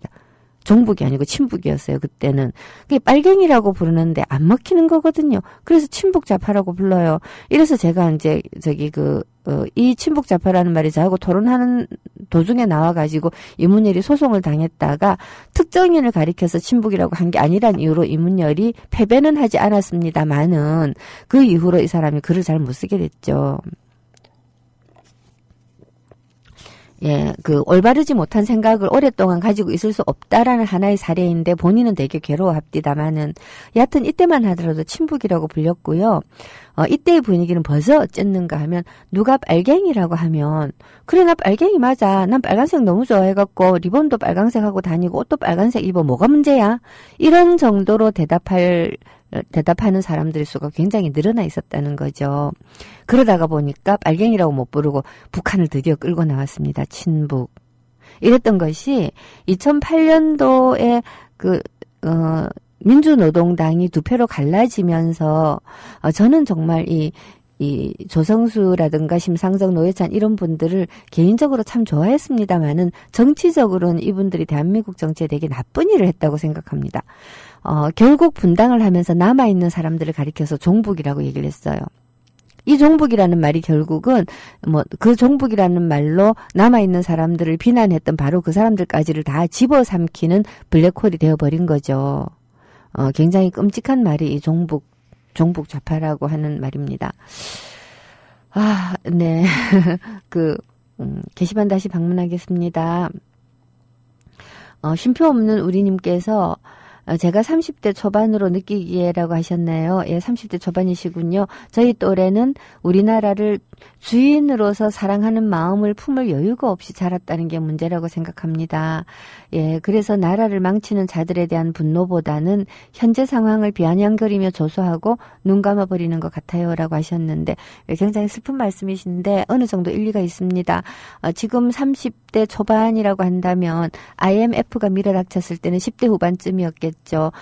종북이 아니고 친북이었어요, 그때는. 그게 빨갱이라고 부르는데 안 먹히는 거거든요. 그래서 친북좌파라고 불러요. 이래서 제가 이제, 이 친북좌파라는 말이 저하고 토론하는 도중에 나와가지고 이문열이 소송을 당했다가 특정인을 가리켜서 친북이라고 한 게 아니란 이유로 이문열이 패배는 하지 않았습니다만은 그 이후로 이 사람이 글을 잘 못 쓰게 됐죠. 예, 올바르지 못한 생각을 오랫동안 가지고 있을 수 없다라는 하나의 사례인데 본인은 되게 괴로워합디다마는 여하튼 이때만 하더라도 친북이라고 불렸고요. 이때의 분위기는 벌써 어쨌는가 하면 누가 빨갱이라고 하면 그래 나 빨갱이 맞아. 난 빨간색 너무 좋아해갖고 리본도 빨간색 하고 다니고 옷도 빨간색 입어. 뭐가 문제야? 이런 정도로 대답하는 사람들의 수가 굉장히 늘어나 있었다는 거죠. 그러다가 보니까 빨갱이라고 못 부르고 북한을 드디어 끌고 나왔습니다. 친북. 이랬던 것이 2008년도에 민주노동당이 두 표로 갈라지면서 저는 정말 이 조성수라든가 심상정, 노회찬 이런 분들을 개인적으로 참 좋아했습니다만은 정치적으로는 이분들이 대한민국 정치에 되게 나쁜 일을 했다고 생각합니다. 결국 분당을 하면서 남아있는 사람들을 가리켜서 종북이라고 얘기를 했어요. 이 종북이라는 말이 결국은 그 종북이라는 말로 남아있는 사람들을 비난했던 바로 그 사람들까지를 다 집어삼키는 블랙홀이 되어버린 거죠. 굉장히 끔찍한 말이 이 종북 좌파라고 하는 말입니다. 네. 게시판 다시 방문하겠습니다. 쉼표 없는 우리님께서 제가 30대 초반으로 느끼기에라고 하셨네요. 예, 30대 초반이시군요. 저희 또래는 우리나라를 주인으로서 사랑하는 마음을 품을 여유가 없이 자랐다는 게 문제라고 생각합니다. 예, 그래서 나라를 망치는 자들에 대한 분노보다는 현재 상황을 비아냥거리며 조소하고 눈 감아버리는 것 같아요라고 하셨는데 굉장히 슬픈 말씀이신데 어느 정도 일리가 있습니다. 지금 30대 초반이라고 한다면 IMF가 밀어닥쳤을 때는 10대 후반쯤이었겠죠.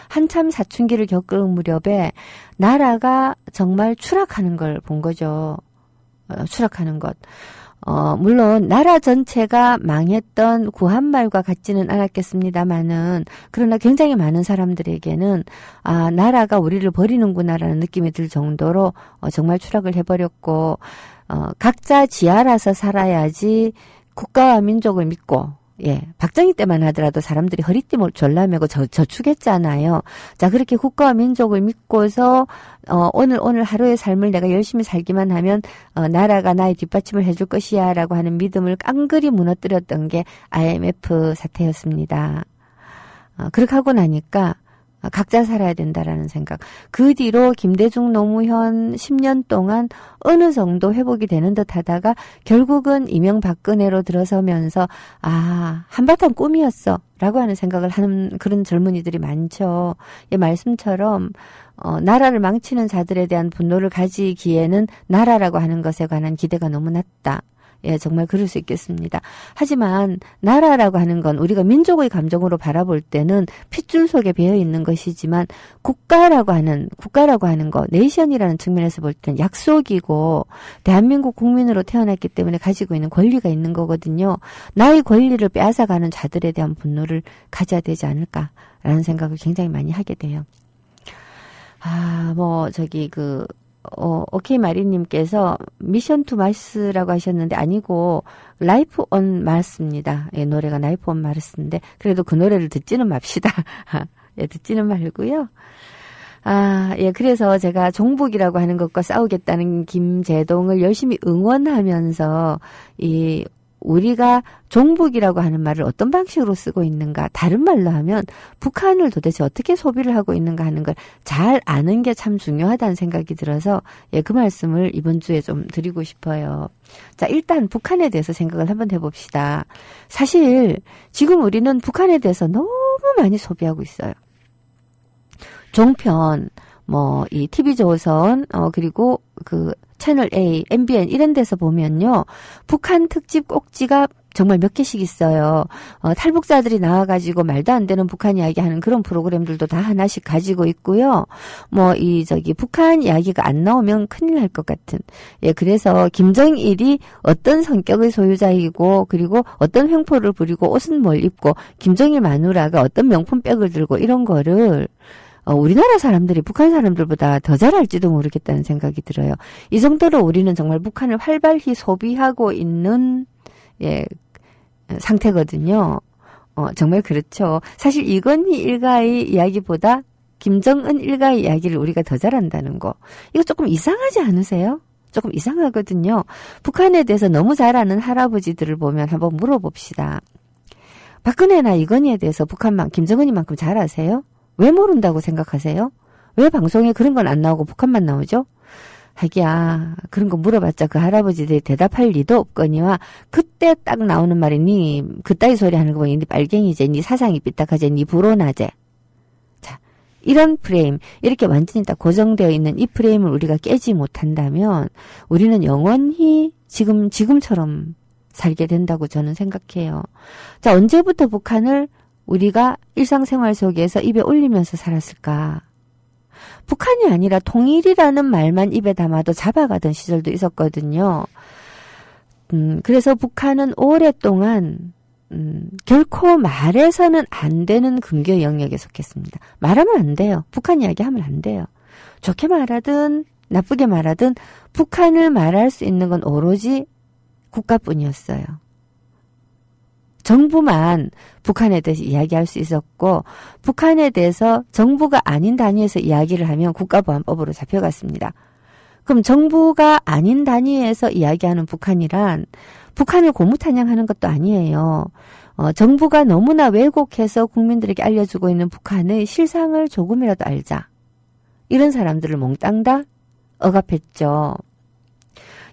한참 사춘기를 겪을 무렵에 나라가 정말 추락하는 걸 본 거죠. 추락하는 것. 물론 나라 전체가 망했던 구한말과 같지는 않았겠습니다마는 그러나 굉장히 많은 사람들에게는 나라가 우리를 버리는구나라는 느낌이 들 정도로 정말 추락을 해버렸고 각자 지알아서 살아야지 국가와 민족을 믿고 박정희 때만 하더라도 사람들이 허리띠를 졸라매고 저축했잖아요. 자, 그렇게 국가와 민족을 믿고서, 오늘 하루의 삶을 내가 열심히 살기만 하면, 나라가 나의 뒷받침을 해줄 것이야, 라고 하는 믿음을 깡그리 무너뜨렸던 게 IMF 사태였습니다. 그렇게 하고 나니까, 각자 살아야 된다라는 생각. 그 뒤로 김대중 노무현 10년 동안 어느 정도 회복이 되는 듯 하다가 결국은 이명박근혜로 들어서면서 한바탕 꿈이었어 라고 하는 생각을 하는 그런 젊은이들이 많죠. 이 말씀처럼 나라를 망치는 자들에 대한 분노를 가지기에는 나라라고 하는 것에 관한 기대가 너무 낮다. 예, 정말 그럴 수 있겠습니다. 하지만 나라라고 하는 건 우리가 민족의 감정으로 바라볼 때는 핏줄 속에 배어 있는 것이지만 국가라고 하는 것, 네이션이라는 측면에서 볼 때는 약속이고 대한민국 국민으로 태어났기 때문에 가지고 있는 권리가 있는 거거든요. 나의 권리를 빼앗아가는 자들에 대한 분노를 가져야 되지 않을까라는 생각을 굉장히 많이 하게 돼요. 오케이 마리님께서 미션 투 마스라고 하셨는데 아니고 라이프 온 마스입니다. 예, 노래가 라이프 온 마스인데 그래도 그 노래를 듣지는 맙시다. 예, 듣지는 말고요. 그래서 제가 종북이라고 하는 것과 싸우겠다는 김재동을 열심히 응원하면서 우리가 종북이라고 하는 말을 어떤 방식으로 쓰고 있는가, 다른 말로 하면 북한을 도대체 어떻게 소비를 하고 있는가 하는 걸 잘 아는 게 참 중요하다는 생각이 들어서 그 말씀을 이번 주에 좀 드리고 싶어요. 자, 일단 북한에 대해서 생각을 한번 해봅시다. 사실 지금 우리는 북한에 대해서 너무 많이 소비하고 있어요. 종편, 이 TV조선, 그리고 채널 A, MBN 이런 데서 보면요. 북한 특집 꼭지가 정말 몇 개씩 있어요. 탈북자들이 나와가지고 말도 안 되는 북한 이야기 하는 그런 프로그램들도 다 하나씩 가지고 있고요. 북한 이야기가 안 나오면 큰일 날 것 같은. 예, 그래서 김정일이 어떤 성격의 소유자이고, 그리고 어떤 횡포를 부리고 옷은 뭘 입고, 김정일 마누라가 어떤 명품백을 들고 이런 거를 우리나라 사람들이 북한 사람들보다 더 잘할지도 모르겠다는 생각이 들어요. 이 정도로 우리는 정말 북한을 활발히 소비하고 있는 상태거든요. 정말 그렇죠. 사실 이건희 일가의 이야기보다 김정은 일가의 이야기를 우리가 더 잘한다는 거. 이거 조금 이상하지 않으세요? 조금 이상하거든요. 북한에 대해서 너무 잘 아는 할아버지들을 보면 한번 물어봅시다. 박근혜나 이건희에 대해서 김정은이만큼 잘 아세요? 왜 모른다고 생각하세요? 왜 방송에 그런 건 안 나오고 북한만 나오죠? 하기야, 그런 거 물어봤자 그 할아버지들이 대답할 리도 없거니와 그때 딱 나오는 말이 니 그따위 소리 하는 거 보니 니 빨갱이제, 니 사상이 삐딱하제, 니 불온하제. 자, 이런 프레임, 이렇게 완전히 딱 고정되어 있는 이 프레임을 우리가 깨지 못한다면 우리는 영원히 지금처럼 살게 된다고 저는 생각해요. 자, 언제부터 북한을 우리가 일상생활 속에서 입에 올리면서 살았을까? 북한이 아니라 통일이라는 말만 입에 담아도 잡아가던 시절도 있었거든요. 그래서 북한은 오랫동안 결코 말해서는 안 되는 금교 영역에 속했습니다. 말하면 안 돼요. 북한 이야기하면 안 돼요. 좋게 말하든 나쁘게 말하든 북한을 말할 수 있는 건 오로지 국가뿐이었어요. 정부만 북한에 대해서 이야기할 수 있었고 북한에 대해서 정부가 아닌 단위에서 이야기를 하면 국가보안법으로 잡혀갔습니다. 그럼 정부가 아닌 단위에서 이야기하는 북한이란 북한을 고무탄양하는 것도 아니에요. 정부가 너무나 왜곡해서 국민들에게 알려주고 있는 북한의 실상을 조금이라도 알자. 이런 사람들을 몽땅 다 억압했죠.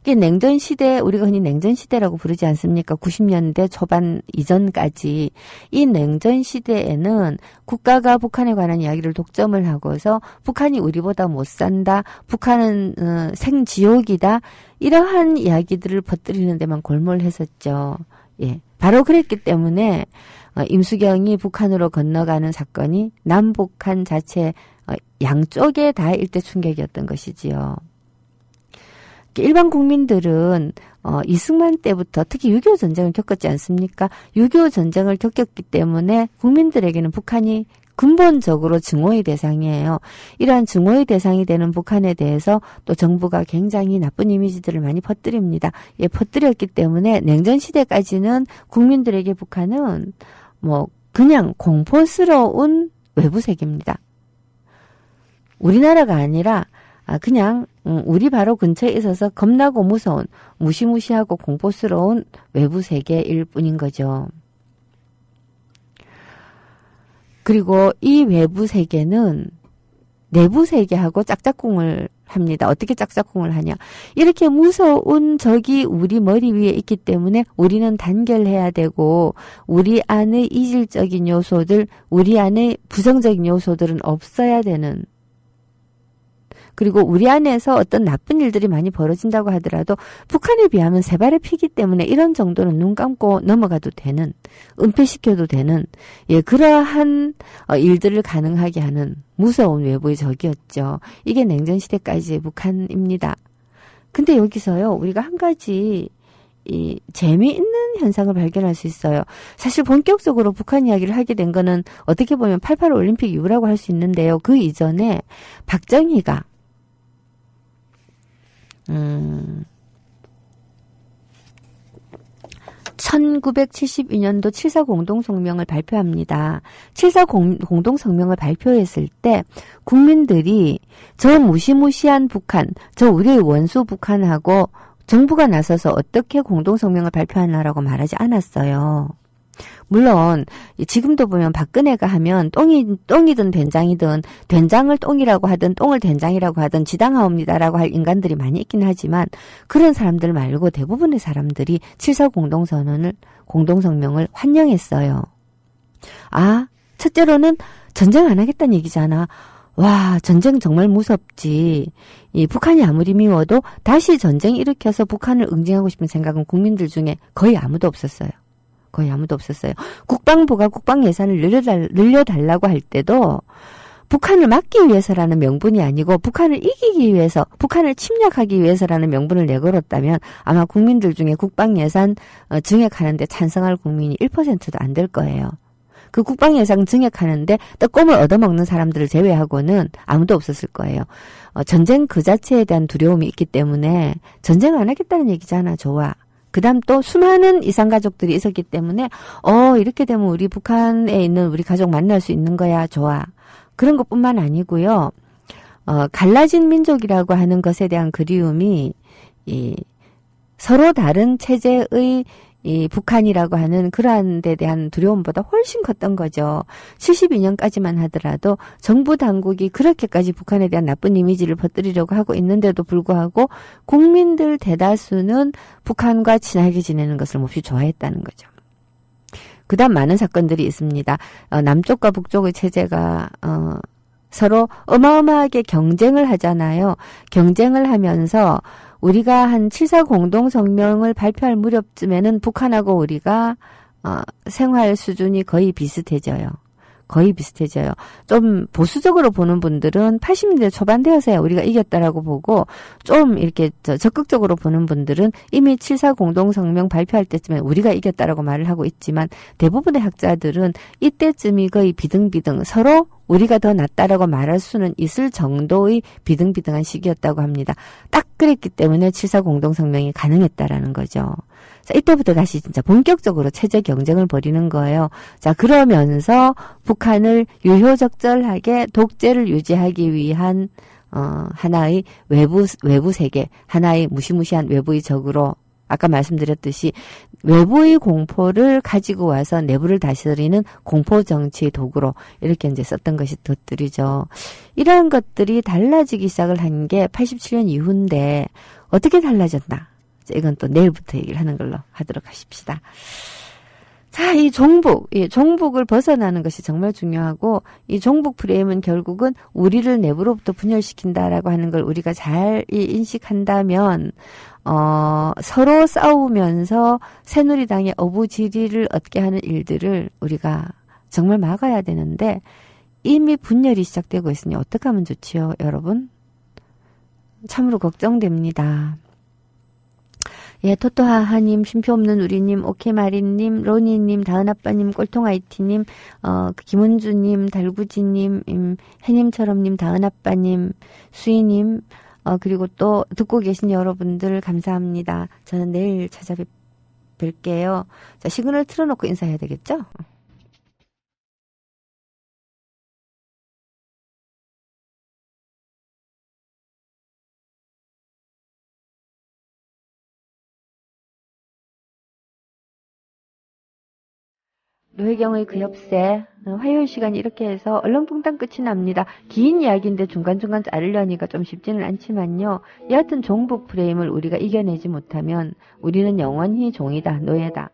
이게 냉전시대, 우리가 흔히 냉전시대라고 부르지 않습니까? 90년대 초반 이전까지. 이 냉전시대에는 국가가 북한에 관한 이야기를 독점을 하고서 북한이 우리보다 못 산다, 북한은 생지옥이다, 이러한 이야기들을 퍼뜨리는 데만 골몰했었죠. 예. 바로 그랬기 때문에 임수경이 북한으로 건너가는 사건이 남북한 자체 양쪽에 다 일대 충격이었던 것이지요. 일반 국민들은 이승만 때부터 특히 6.25 전쟁을 겪었지 않습니까? 6.25 전쟁을 겪었기 때문에 국민들에게는 북한이 근본적으로 증오의 대상이에요. 이러한 증오의 대상이 되는 북한에 대해서 또 정부가 굉장히 나쁜 이미지들을 많이 퍼뜨립니다. 예, 퍼뜨렸기 때문에 냉전시대까지는 국민들에게 북한은 그냥 공포스러운 외부 세계입니다. 우리나라가 아니라 그냥 우리 바로 근처에 있어서 겁나고 무서운 무시무시하고 공포스러운 외부 세계일 뿐인 거죠. 그리고 이 외부 세계는 내부 세계하고 짝짝꿍을 합니다. 어떻게 짝짝꿍을 하냐. 이렇게 무서운 적이 우리 머리 위에 있기 때문에 우리는 단결해야 되고 우리 안의 이질적인 요소들, 우리 안의 부정적인 요소들은 없어야 되는, 그리고 우리 안에서 어떤 나쁜 일들이 많이 벌어진다고 하더라도 북한에 비하면 세 발의 피기 때문에 이런 정도는 눈 감고 넘어가도 되는, 은폐시켜도 되는, 예, 그러한 일들을 가능하게 하는 무서운 외부의 적이었죠. 이게 냉전시대까지의 북한입니다. 근데 여기서요, 우리가 한 가지 이 재미있는 현상을 발견할 수 있어요. 사실 본격적으로 북한 이야기를 하게 된 거는 어떻게 보면 88 올림픽 이후라고 할 수 있는데요. 그 이전에 박정희가 1972년도 7.4 공동성명을 발표합니다. 7.4 공동성명을 발표했을 때 국민들이 저 무시무시한 북한, 저 우리의 원수 북한하고 정부가 나서서 어떻게 공동성명을 발표하나라고 말하지 않았어요. 물론 지금도 보면 박근혜가 하면 똥이든 된장이든, 된장을 똥이라고 하든 똥을 된장이라고 하든 지당하옵니다라고 할 인간들이 많이 있긴 하지만 그런 사람들 말고 대부분의 사람들이 7.4 공동성명을 환영했어요. 아, 첫째로는 전쟁 안 하겠다는 얘기잖아. 와, 전쟁 정말 무섭지. 이 북한이 아무리 미워도 다시 전쟁 일으켜서 북한을 응징하고 싶은 생각은 국민들 중에 거의 아무도 없었어요. 거의 아무도 없었어요. 국방부가 국방 예산을 늘려달라고 할 때도 북한을 막기 위해서라는 명분이 아니고 북한을 이기기 위해서, 북한을 침략하기 위해서라는 명분을 내걸었다면 아마 국민들 중에 국방 예산 증액하는데 찬성할 국민이 1%도 안 될 거예요. 그 국방 예산 증액하는데 떡곰을 얻어먹는 사람들을 제외하고는 아무도 없었을 거예요. 전쟁 그 자체에 대한 두려움이 있기 때문에 전쟁 안 하겠다는 얘기잖아. 좋아. 그 다음 또 수많은 이산가족들이 있었기 때문에 이렇게 되면 우리 북한에 있는 우리 가족 만날 수 있는 거야. 좋아. 그런 것뿐만 아니고요. 갈라진 민족이라고 하는 것에 대한 그리움이 서로 다른 체제의 이 북한이라고 하는 그러한 데 대한 두려움보다 훨씬 컸던 거죠. 72년까지만 하더라도 정부 당국이 그렇게까지 북한에 대한 나쁜 이미지를 퍼뜨리려고 하고 있는데도 불구하고 국민들 대다수는 북한과 친하게 지내는 것을 몹시 좋아했다는 거죠. 그 다음 많은 사건들이 있습니다. 남쪽과 북쪽의 체제가 서로 어마어마하게 경쟁을 하잖아요. 경쟁을 하면서 우리가 한 7.4 공동성명을 발표할 무렵쯤에는 북한하고 우리가 생활 수준이 거의 비슷해져요. 거의 비슷해져요. 좀 보수적으로 보는 분들은 80년대 초반 되어서야 우리가 이겼다라고 보고, 좀 이렇게 적극적으로 보는 분들은 이미 7.4 공동성명 발표할 때쯤에 우리가 이겼다라고 말을 하고 있지만 대부분의 학자들은 이때쯤이 거의 비등비등, 서로 우리가 더 낫다라고 말할 수는 있을 정도의 비등비등한 시기였다고 합니다. 딱 그랬기 때문에 7.4 공동성명이 가능했다라는 거죠. 자, 이때부터 다시 진짜 본격적으로 체제 경쟁을 벌이는 거예요. 자, 그러면서 북한을 유효적절하게 독재를 유지하기 위한 하나의 외부 세계, 하나의 무시무시한 외부의 적으로, 아까 말씀드렸듯이 외부의 공포를 가지고 와서 내부를 다스리는 공포 정치의 도구로 이렇게 이제 썼던 것들이죠. 이러한 것들이 달라지기 시작을 한 게 87년 이후인데 어떻게 달라졌나? 이건 또 내일부터 얘기를 하는 걸로 하도록 하십시다. 자, 이 종북을 벗어나는 것이 정말 중요하고, 이 종북 프레임은 결국은 우리를 내부로부터 분열시킨다라고 하는 걸 우리가 잘 인식한다면, 서로 싸우면서 새누리당의 어부지리를 얻게 하는 일들을 우리가 정말 막아야 되는데, 이미 분열이 시작되고 있으니 어떻게 하면 좋지요, 여러분? 참으로 걱정됩니다. 예, 토토하하님, 쉼표 없는 우리님, 오케마리님, 로니님, 다은아빠님, 꼴통아이티님, 김은주님, 달구지님, 해님처럼님, 다은아빠님, 수희님, 그리고 또 듣고 계신 여러분들 감사합니다. 저는 내일 찾아뵐게요. 자, 시그널 틀어놓고 인사해야 되겠죠? 노혜경의 그 엽세 화요일 시간 이렇게 해서 얼렁뚱땅 끝이 납니다. 긴 이야기인데 중간중간 자르려니까 좀 쉽지는 않지만요. 여하튼 종북 프레임을 우리가 이겨내지 못하면 우리는 영원히 종이다, 노예다.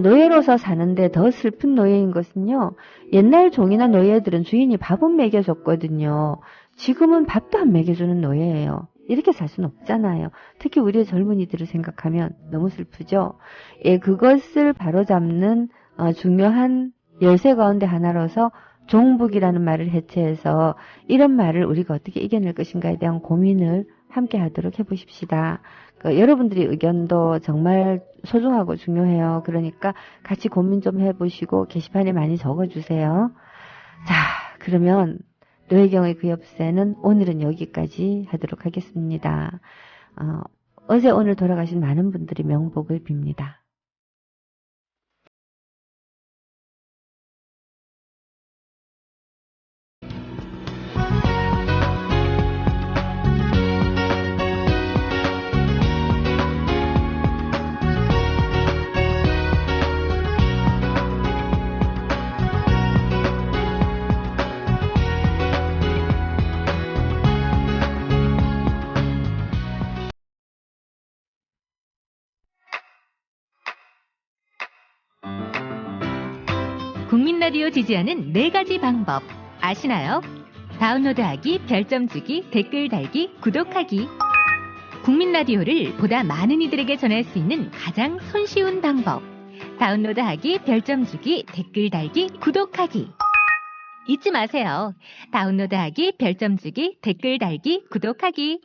노예로서 사는데 더 슬픈 노예인 것은요. 옛날 종이나 노예들은 주인이 밥은 먹여줬거든요. 지금은 밥도 안 먹여주는 노예예요. 이렇게 살 수는 없잖아요. 특히 우리의 젊은이들을 생각하면 너무 슬프죠. 예, 그것을 바로잡는 중요한 열쇠 가운데 하나로서 종북이라는 말을 해체해서 이런 말을 우리가 어떻게 이겨낼 것인가에 대한 고민을 함께 하도록 해보십시다. 여러분들의 의견도 정말 소중하고 중요해요. 그러니까 같이 고민 좀 해보시고 게시판에 많이 적어주세요. 자, 그러면 노혜경의 그 엽세는 오늘은 여기까지 하도록 하겠습니다. 어제 오늘 돌아가신 많은 분들이 명복을 빕니다. 국민 라디오 지지하는 4가지 방법 아시나요? 다운로드하기, 별점 주기, 댓글 달기, 구독하기. 국민 라디오를 보다 많은 이들에게 전할 수 있는 가장 손쉬운 방법. 다운로드하기, 별점 주기, 댓글 달기, 구독하기. 잊지 마세요. 다운로드하기, 별점 주기, 댓글 달기, 구독하기.